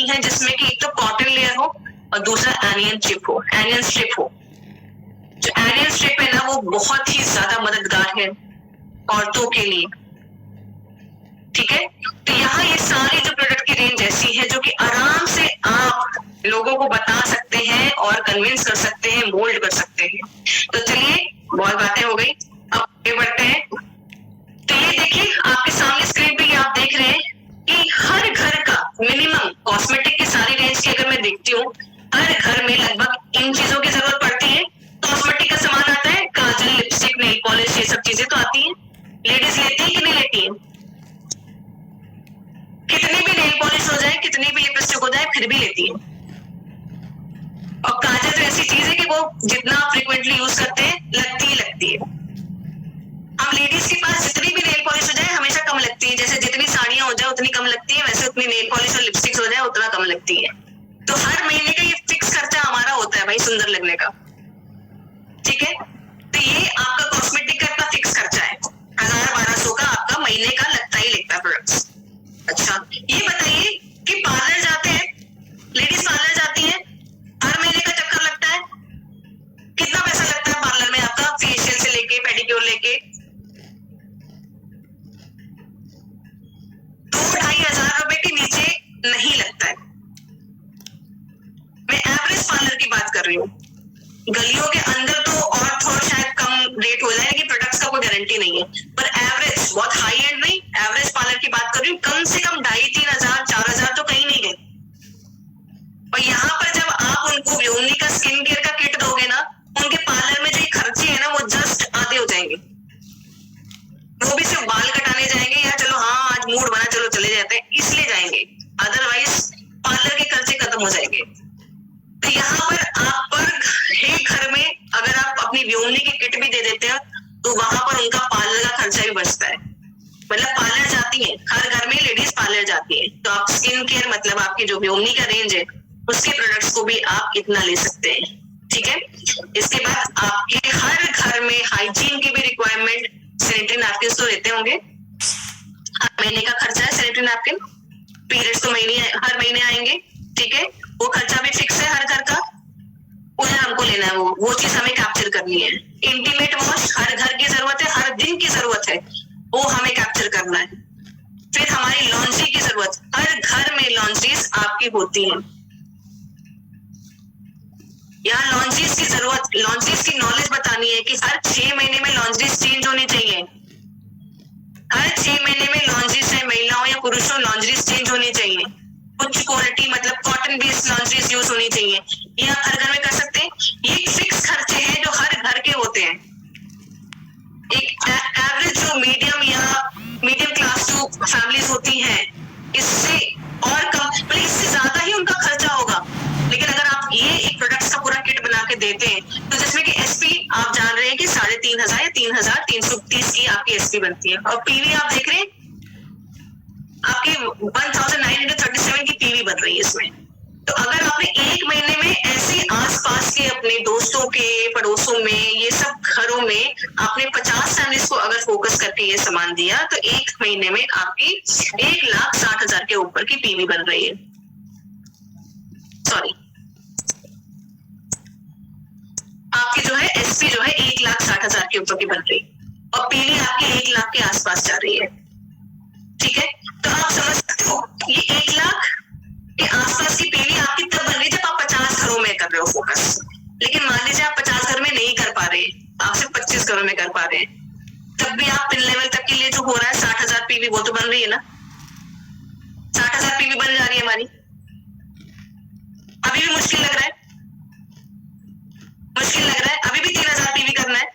नहीं है जिसमें कि एक तो कॉटन लेयर हो और दूसरा एनियन स्ट्रिप हो। जो एनियन स्ट्रिप है ना वो बहुत ही ज्यादा मददगार है औरतों के लिए, ठीक है। तो यहाँ ये सारी जो प्रोडक्ट की रेंज ऐसी है जो कि आराम से आप लोगों को बता सकते हैं और कन्विंस कर सकते हैं, मोल्ड कर सकते हैं। तो चलिए बहुत बातें हो गई, अब आगे बढ़ते हैं। तो ये देखिए आपके सामने स्क्रीन पे ये आप देख रहे हैं कि हर घर का मिनिमम कॉस्मेटिक की सारी रेंज की अगर मैं देखती हूँ, हर घर में लगभग इन चीजों की जरूरत पड़ती है। कॉस्मेटिक का सामान आता है, काजल, लिपस्टिक, नेल पॉलिश, ये सब चीजें तो आती हैं। लेडीज लेती है कि नहीं लेती है? कितनी भी नेल पॉलिश हो जाए, कितनी भी लिपस्टिक हो जाए, फिर भी लेती है। और काजल तो ऐसी चीज है कि वो जितना फ्रिक्वेंटली यूज करते हैं लगती ही लगती है। अब लेडीज के पास जितनी भी नेल पॉलिश हो जाए हमेशा कम लगती है, जैसे जितनी साड़ियां हो जाए उतनी कम लगती है, वैसे उतनी नेल पॉलिश और लिपस्टिक हो जाए उतना कम लगती है। तो हर महीने का ये फिक्स खर्चा हमारा होता है भाई सुंदर लगने का, ठीक है। तो ये आपका कॉस्मेटिक का फिक्स खर्चा है, 1000-1200 का आपका महीने का लगता ही लगता है प्रोडक्ट्स। अच्छा ये बताइए कि पार्लर जाते हैं, लेडीज पार्लर जाती है, हर महीने का चक्कर लगता है, कितना पैसा लगता है पार्लर में आपका, फेशियल से लेके पेडिक्योर लेके? 2-2500 रुपए के नीचे नहीं लगता है। मैं एवरेज पार्लर की बात कर रही हूँ, गलियों के अंदर तो और थोड़ा शायद कम रेट हो जाए कि प्रोडक्ट्स का कोई गारंटी नहीं है, पर एवरेज, बहुत हाई एंड नहीं, एवरेज पार्लर की बात कर रही हूँ, कम से कम 2500-3000-4000 तो कहीं नहीं गए। और यहाँ पर जब आप उनको व्योमनी का स्किन केयर का किट दोगे ना, उनके पार्लर में जो खर्चे है ना वो जस्ट आधे हो जाएंगे। वो भी सिर्फ बाल कटाने जाएंगे या चलो हाँ आज मूड बना चलो चले जाते हैं इसलिए जाएंगे, अदरवाइज पार्लर के खर्चे खत्म हो जाएंगे। तो यहाँ पर आप पर एक घर में अगर आप अपनी व्योमनी की किट भी दे देते हैं तो वहां पर उनका पार्लर का खर्चा भी बचता है। मतलब पार्लर जाती है, हर घर में लेडीज पार्लर जाती है, तो आप स्किन केयर मतलब आपकी जो व्योमनी का रेंज है उसके प्रोडक्ट्स को भी आप इतना ले सकते हैं, ठीक है। इसके बाद आपके हर घर में हाइजीन की भी रिक्वायरमेंट, सैनिटरी नैपकिन तो रहते होंगे, हर महीने का खर्चा है सैनिटरी नैपकिन, पीरियड्स तो हर महीने आएंगे, ठीक है, वो खर्चा भी फिक्स है हर घर का, उन्हें हमको लेना है, वो चीज हमें कैप्चर करनी है। इंटीमेट वॉश हर घर की जरूरत है, हर दिन की जरूरत है, वो हमें कैप्चर करना है। फिर हमारी लॉन्ड्री की जरूरत, हर घर में लॉन्ड्रीज आपकी होती है, यहाँ लॉन्ड्रीज की जरूरत, लॉन्ड्रीज की नॉलेज बतानी है कि हर 6 महीने में लॉन्ड्रीज चेंज होनी चाहिए, हर 6 महीने में लॉन्ड्रीज चाहे महिलाओं या पुरुषों लॉन्ड्रीज चेंज होनी चाहिए, उच्च क्वालिटी मतलब कॉटन बेस्ड लॉन्ड्रीज यूज होनी चाहिए। ये आप हर घर में कर सकते हैं, ये फिक्स खर्चे हैं जो हर घर के होते हैं। एक एवरेज जो मीडियम क्लास जो फैमिलीज होती हैं इससे और कम, मतलब इससे ज्यादा ही उनका खर्चा होगा। लेकिन अगर आप ये एक प्रोडक्ट्स का पूरा किट बना के देते हैं तो जिसमें कि एसपी आप जान रहे हैं कि 3500 या 3330 की आपकी एसपी बनती है, और पीवी आप देख रहे हैं आपकी 1937 की पीवी बन रही है इसमें। तो अगर आपने एक महीने में ऐसे आसपास के अपने दोस्तों के पड़ोसों में ये सब घरों में आपने 50 फैमिलीज को अगर फोकस करके ये सामान दिया तो एक महीने में आपकी 1,60,000 के ऊपर की पीवी बन रही है। सॉरी, आपकी जो है एसपी जो है 1,60,000 के ऊपर की बन रही है और पीवी आपकी 1 लाख के आसपास जा रही है, ठीक है। तो आप समझ सकते हो ये 1 लाख के आसपास की पीवी आपकी तब बन रही है जब आप 50 घरों में कर रहे हो फोकस। लेकिन मान लीजिए आप 50 घर में नहीं कर पा रहे, आप सिर्फ 25 घरों में कर पा रहे हैं, तब भी आप पिन लेवल तक के लिए जो हो रहा है 60,000 पीवी वो तो बन रही है ना, 60,000 पीवी बन जा रही है हमारी। अभी भी मुश्किल लग रहा है, अभी भी 3,000 पीवी करना है।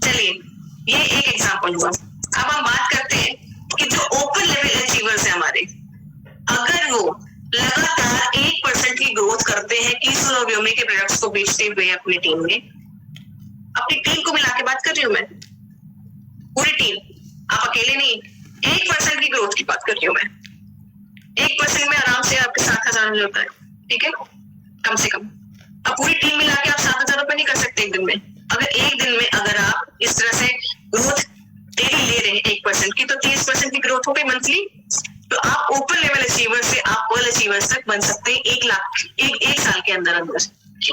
चलिए ये एक एग्जांपल हुआ। अब हम बात करते हैं कि जो ओपन लेवल अचीवर्स है हमारे, अगर वो लगातार 1% की ग्रोथ करते हैं कीसोल और व्योमनी के प्रोडक्ट्स को बेचते हुए अपनी टीम में, अपनी टीम को मिला के बात कर रही हूं मैं, पूरी टीम, आप अकेले नहीं, 1% की ग्रोथ की बात कर रही हूं मैं। 1% में आराम से आपके 7,000 मिल जाता है, ठीक है, कम से कम। अब पूरी टीम मिला के आप 7,000 रुपए नहीं कर सकते एक दिन में। अगर एक दिन में अगर आप इस तरह से ग्रोथ डेली ले रहे 30% की, तो 30% की ग्रोथ हो गई मंथली। तो आप ओपन लेवल अचीवर से आप वर्ल्ड अचीवर्स तक बन सकते हैं 1 लाख एक साल के अंदर अंदर।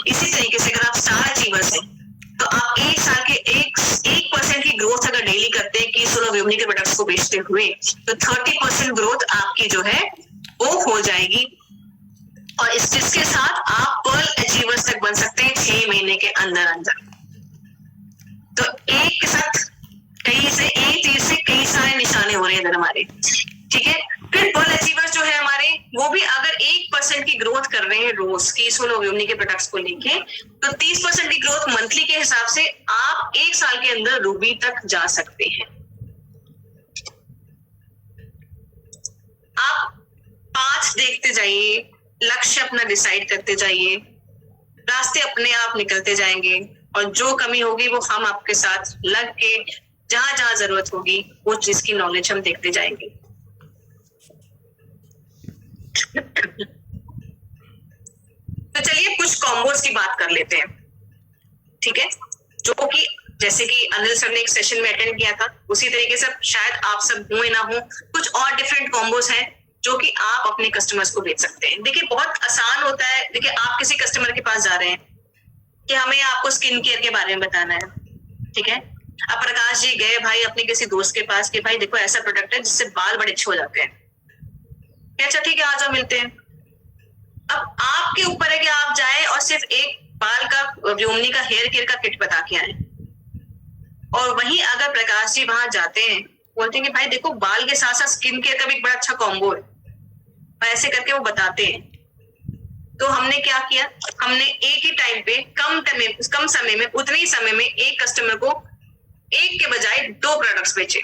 इसी तरीके से अगर आप स्टार अचीवर्स हैं तो आप 1 साल के 1% की ग्रोथ अगर डेली करते हैं कि सोलर व्योमनी के प्रोडक्ट्स को बेचते हुए, तो 30% ग्रोथ आपकी जो है वो हो जाएगी। और इस चीज के साथ आप वर्ल्ड अचीवर्स तक बन सकते हैं 6 महीने के अंदर अंदर। तो एक के साथ एक चीज से कई सारे निशाने हो रहे हैं इधर हमारे, ठीक है। फिर वर्ल्ड अचीवर्स जो है हमारे, वो भी अगर 1% की ग्रोथ कर रहे हैं रोज की सोलर व्योमनी के प्रोडक्ट्स को लेके, तो 30% की ग्रोथ मंथली के हिसाब से आप 1 साल के अंदर रूबी तक जा सकते हैं। आप 5 देखते जाइए, लक्ष्य अपना डिसाइड करते जाइए, रास्ते अपने आप निकलते जाएंगे, और जो कमी होगी वो हम आपके साथ लग के जहां जहां जरूरत होगी वो चीज की नॉलेज हम देखते जाएंगे। तो चलिए कुछ कॉम्बोज की बात कर लेते हैं, ठीक है। जो कि जैसे कि अनिल सर ने एक सेशन में अटेंड किया था, उसी तरीके से शायद आप सब हुए ना हो, कुछ और डिफरेंट कॉम्बोज हैं जो कि आप अपने कस्टमर्स को बेच सकते हैं। देखिए बहुत आसान होता है। देखिए आप किसी कस्टमर के पास जा रहे हैं कि हमें आपको स्किन केयर के बारे में बताना है, ठीक है। अब प्रकाश जी गए भाई अपने किसी दोस्त के पास कि भाई देखो ऐसा प्रोडक्ट है जिससे बाल बड़े अच्छे हो जाते हैं, अच्छा ठीक है आ जाओ मिलते हैं। अब आपके ऊपर है कि आप जाए और सिर्फ एक बाल का व्योमनी का हेयर केयर का किट बता के आए, और वहीं अगर प्रकाश जी वहां जाते हैं, बोलते हैं कि भाई देखो बाल के साथ साथ स्किन केयर का भी एक बड़ा अच्छा कॉम्बो है, ऐसे करके वो बताते हैं। तो हमने क्या किया, हमने एक ही टाइम पे कम समय में उतने ही समय में एक कस्टमर को एक के बजाय 2 प्रोडक्ट्स बेचे।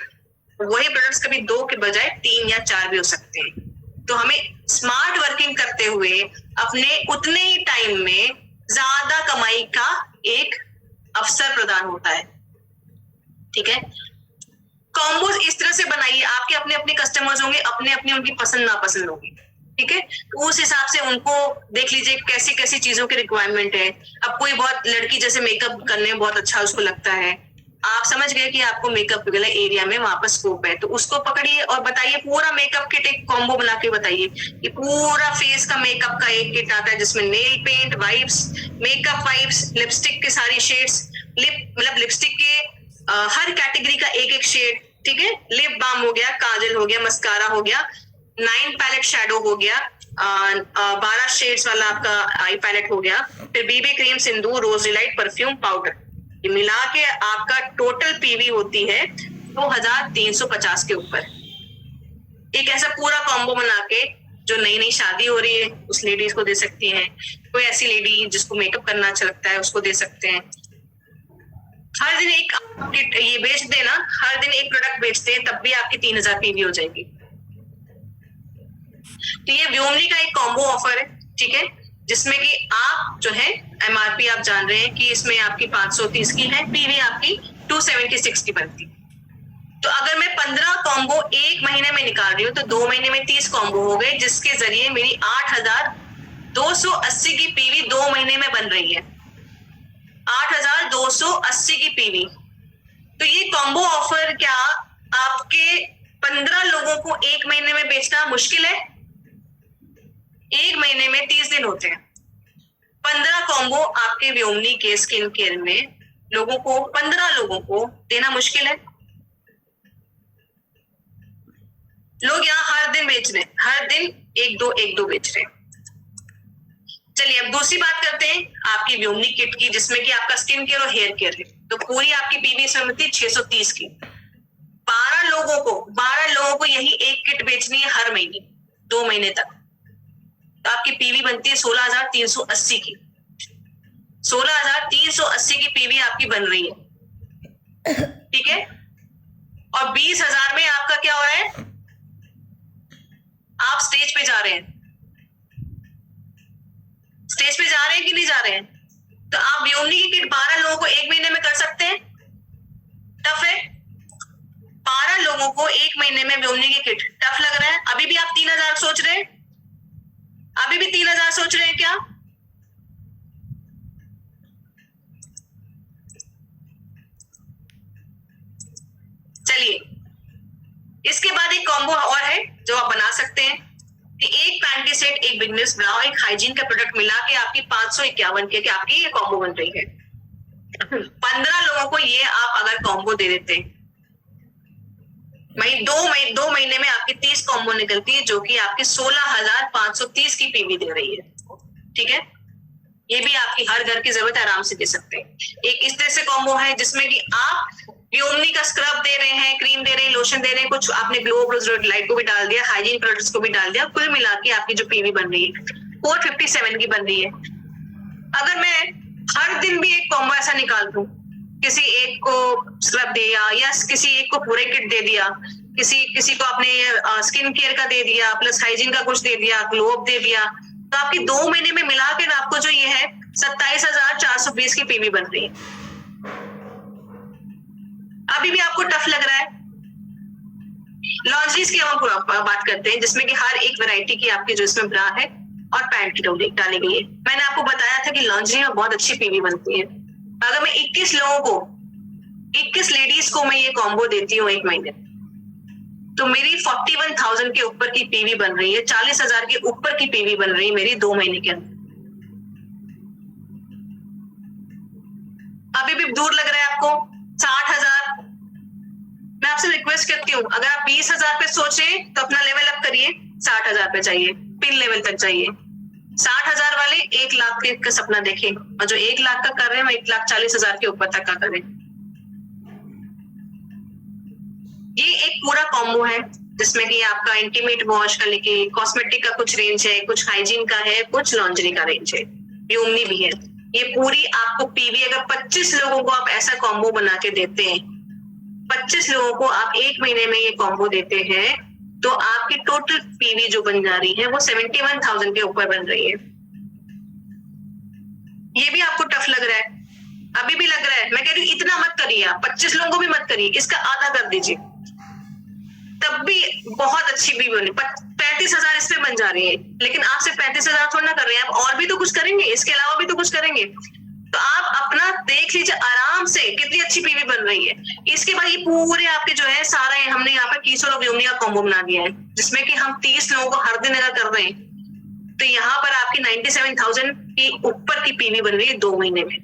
वही प्रोडक्ट्स कभी 2 के बजाय 3 या 4 भी हो सकते हैं। तो हमें स्मार्ट वर्किंग करते हुए अपने उतने ही टाइम में ज्यादा कमाई का एक अवसर प्रदान होता है, ठीक है। कॉम्बोज इस तरह से बनाइए, आपके अपने अपने कस्टमर्स होंगे, अपने अपनी उनकी पसंद नापसंद होगी, ठीक है। तो उस हिसाब से उनको देख लीजिए कैसी कैसी चीजों की रिक्वायरमेंट है। अब कोई बहुत लड़की जैसे मेकअप करने में बहुत अच्छा उसको लगता है, आप समझ गए कि आपको मेकअप वाला एरिया में वहां पर स्कोप है, तो उसको पकड़िए और बताइए पूरा मेकअप किट एक कॉम्बो बना के बताइए कि पूरा फेस का मेकअप का एक किट आता है जिसमें nail paint wipes, makeup wipes, lipstick के सारी शेड्स, मतलब लिपस्टिक के हर कैटेगरी का एक एक शेड, ठीक है। लिप बाम हो गया, काजल हो गया, मस्कारा हो गया, 9 पैलेट शेडो हो गया, 12 शेड्स वाला आपका आई पैलेट हो गया, फिर बीबी क्रीम, सिंदूर, रोज डिलाइट, परफ्यूम, पाउडर, ये मिला के आपका टोटल पीवी होती है 2350 के ऊपर। एक ऐसा पूरा कॉम्बो बना के जो नई नई शादी हो रही है उस लेडीज को दे सकती हैं, कोई ऐसी लेडी जिसको मेकअप करना अच्छा लगता है उसको दे सकते हैं। हर दिन एक किट ये बेच देना, हर दिन एक प्रोडक्ट बेचते हैं तब भी आपकी 3000 पीवी हो जाएगी। तो ये व्योमनी का एक कॉम्बो ऑफर है, ठीक है, जिसमें कि आप जो है एमआरपी आप जान रहे हैं कि इसमें आपकी 530 की है, पीवी आपकी 276 की बनती। तो अगर मैं 15 कॉम्बो एक महीने में निकाल रही हूँ तो 2 महीने में 30 कॉम्बो हो गए, जिसके जरिए मेरी 8280 की पीवी 2 महीने में बन रही है, 8280 की पीवी। तो ये कॉम्बो ऑफर क्या आपके 15 लोगों को एक महीने में बेचना मुश्किल है? एक महीने में 30 दिन होते हैं, 15 कॉम्बो आपके व्योमनी के स्किन केयर में लोगों को 15 लोगों को देना मुश्किल है। लोग यहाँ हर दिन बेच रहे हैं, हर दिन एक दो बेच रहे हैं। चलिए अब दूसरी बात करते हैं आपकी व्योमनी किट की, जिसमें कि आपका स्किन केयर और हेयर केयर है। तो पूरी आपकी पीवी समझती 630 की, 12 लोगों को यही एक किट बेचनी है हर महीने 2 महीने तक। तो आपकी पीवी बनती है 16380 की, 16380 की पीवी आपकी बन रही है, ठीक है। और 20,000 में आपका क्या हो रहा है, आप स्टेज पे जा रहे हैं, स्टेज पे जा रहे हैं कि नहीं जा रहे हैं? तो आप व्योमनी की किट 12 लोगों को एक महीने में कर सकते हैं? टफ है। 12 लोगों को एक महीने में व्योमनी की किट टफ लग रहा है? अभी भी आप 3000 सोच रहे हैं? अभी भी 3000 सोच रहे हैं क्या? चलिए इसके बाद एक कॉम्बो और है जो आप बना सकते हैं कि एक पैंटी सेट, एक बिगनर्स ब्रा, एक हाइजीन का प्रोडक्ट मिला के आपकी 551 के आपकी ये कॉम्बो बन रही है। 15 लोगों को ये आप अगर कॉम्बो दे देते हैं, दो महीने में आपकी 30 कॉम्बो निकलती है, जो कि आपकी 16,530 की पीवी दे रही है। ठीक है, ये भी आपकी हर घर की जरूरत आराम से दे सकते हैं। एक इस तरह से कॉम्बो है जिसमें कि आप व्योमनी का स्क्रब दे रहे हैं, क्रीम दे रहे हैं, लोशन दे रहे हैं, कुछ आपने ग्लो लाइट को भी डाल दिया, हाइजीन प्रोडक्ट्स को भी डाल दिया, कुल मिला के आपकी जो पीवी बन रही है 457 की बन रही है। अगर मैं हर दिन भी एक कॉम्बो ऐसा निकाल दूं, किसी एक को स्क्रब दिया या किसी एक को पूरे किट दे दिया, किसी को आपने स्किन केयर का दे दिया प्लस हाइजीन का कुछ दे दिया, ग्लोब दे दिया, तो आपकी 2 महीने में मिला के आपको जो ये है 27,420 की पीवी बन रही है। अभी भी आपको टफ लग रहा है? लॉन्जरीज की हम बात करते हैं जिसमें कि हर एक वैरायटी की आपकी जो इसमें ब्रा है और पैंट डाली गई है। मैंने आपको बताया था कि लॉन्जरी में बहुत अच्छी पीवी बनती है। अगर मैं 21 लोगों को, 21 लेडीज को मैं ये कॉम्बो देती हूँ एक महीने, तो मेरी 41,000 के ऊपर की पीवी बन रही है, 40,000 के ऊपर की पीवी बन रही है मेरी 2 महीने के अंदर। अभी भी दूर लग रहा है आपको? 60,000। मैं आपसे रिक्वेस्ट करती हूँ, अगर आप 20,000 पे सोचे तो अपना लेवल अप करिए, 60,000 पे चाहिए, पिन लेवल तक चाहिए। 60,000 वाले 1 लाख का सपना देखें, और जो 1 लाख का कर रहे हैं वो 1,40,000 के ऊपर तक का करें। ये एक पूरा कॉम्बो है जिसमें कि आपका इंटीमेट वॉश का लेके कॉस्मेटिक का कुछ रेंज है, कुछ हाइजीन का है, कुछ लॉन्जरी का रेंज है, व्योमनी भी है। ये पूरी आपको पीवी, अगर 25 लोगों को आप ऐसा कॉम्बो बना के देते हैं, 25 लोगों को आप 1 महीने में ये कॉम्बो देते हैं, तो आपकी टोटल पीवी जो बन जा रही है वो 71,000 के ऊपर बन रही है। ये भी आपको टफ लग रहा है? अभी भी लग रहा है? मैं कह रही हूँ इतना मत करिए, आप 25 लोगों को भी मत करिए, इसका आधा कर दीजिए, तब भी बहुत अच्छी पीवी बनी। 35,000 इस पे बन जा रही है, लेकिन आप सिर्फ 35,000 थोड़ा ना कर रहे हैं, आप और भी तो कुछ करेंगे, इसके अलावा भी तो कुछ करेंगे। तो आप अपना देख लीजिए आराम से कितनी अच्छी पीवी बन रही है। इसके बाद ये पूरे आपके जो है सारा हमने यहाँ पर कीसोल और व्योमनी का कॉम्बो बना दिया है, जिसमें कि हम 30 लोगों को हर दिन अगर कर रहे हैं तो यहाँ पर आपकी 97,000 की ऊपर की पीवी बन रही है 2 महीने में।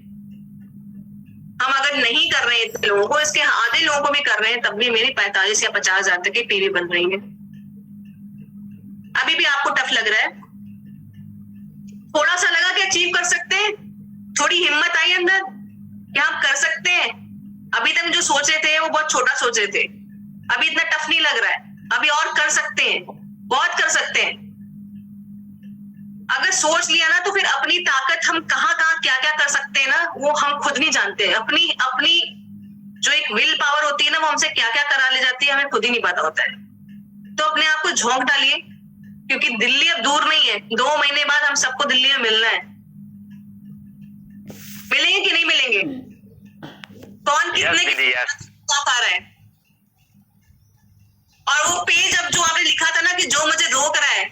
हम अगर नहीं कर रहे हैं इतने लोगों को, इसके आधे लोगों को भी कर रहे हैं, तब भी मेरी 45 या 50,000 तक की पीवी बन रही है। अभी भी आपको टफ लग रहा है? थोड़ा सा लगा कि अचीव कर सकते हैं, थोड़ी हिम्मत आई अंदर कि हम कर सकते हैं। अभी तक जो सोचे थे वो बहुत छोटा सोचे थे, अभी इतना टफ नहीं लग रहा है, अभी और कर सकते हैं, बहुत कर सकते हैं। अगर सोच लिया ना तो फिर अपनी ताकत हम कहाँ क्या क्या कर सकते हैं ना, वो हम खुद नहीं जानते। अपनी जो एक विल पावर होती है ना, वो हमसे क्या क्या करा ले जाती है हमें खुद ही नहीं पता होता है। तो अपने आप को झोंक डालिए, क्योंकि दिल्ली अब दूर नहीं है, 2 महीने बाद हम सबको दिल्ली में मिलना है। मिलेंगे कि नहीं मिलेंगे? कौन कितने क्या खा रहा है? और वो पेज अब जो आपने लिखा था ना कि जो मुझे रोक रहा है,